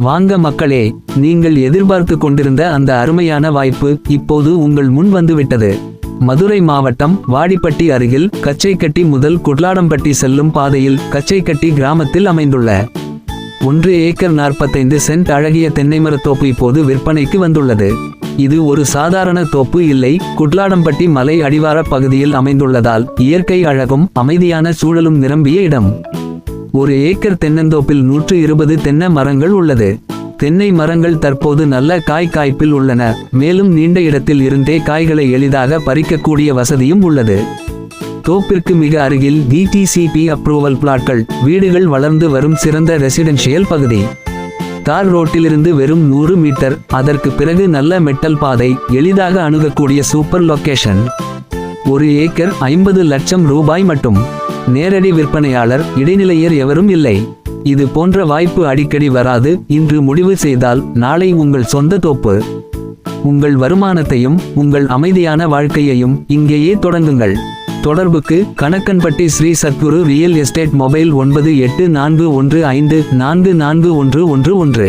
வாங்க மக்களே, நீங்கள் எதிர்பார்த்து கொண்டிருந்த அந்த அருமையான வாய்ப்பு இப்போது உங்கள் முன் வந்துவிட்டது. மதுரை மாவட்டம் வாடிப்பட்டி அருகில் கச்சைக்கட்டி முதல் குட்லாடம்பட்டி செல்லும் பாதையில் கச்சைக்கட்டி கிராமத்தில் அமைந்துள்ள 1 ஏக்கர் 45 சென்ட் அழகிய தென்னைமரத்தோப்பு இப்போது விற்பனைக்கு வந்துள்ளது. இது ஒரு சாதாரண தோப்பு இல்லை, குட்லாடம்பட்டி மலை அடிவார பகுதியில் அமைந்துள்ளதால் இயற்கை அழகும் அமைதியான சூழலும் நிரம்பிய இடம். 1 ஏக்கர் தென்னந்தோப்பில் 120 தென்னை மரங்கள் உள்ளது. தென்னை மரங்கள் தற்போது நல்ல காய்ப்பில் உள்ளன. மேலும் நீண்ட இடத்தில் இருந்தே காய்களை எளிதாக பறிக்கக்கூடிய வசதியும் உள்ளது. தோப்பிற்கு மிக அருகில் டிடிசிபி அப்ரூவல் பிளாட்கள், வீடுகள் வளர்ந்து வரும் சிறந்த ரெசிடென்ஷியல் பகுதி. தார் ரோட்டிலிருந்து வெறும் 100 மீட்டர், அதற்கு பிறகு நல்ல மெட்டல் பாதை, எளிதாக அணுகக்கூடிய சூப்பர் லொகேஷன். 1 ஏக்கர் 50 லட்சம் ரூபாய் மட்டும். நேரடி விற்பனையாளர், இடைநிலையர் எவரும் இல்லை. இது போன்ற வாய்ப்பு அடிக்கடி வராது. இன்று முடிவு செய்தால் நாளை உங்கள் சொந்த தோப்பு. உங்கள் வருமானத்தையும் உங்கள் அமைதியான வாழ்க்கையையும் இங்கேயே தொடங்குங்கள். தொடர்புக்கு Kanakkanpatti Sri Sadguru real estate, mobile 9841544111.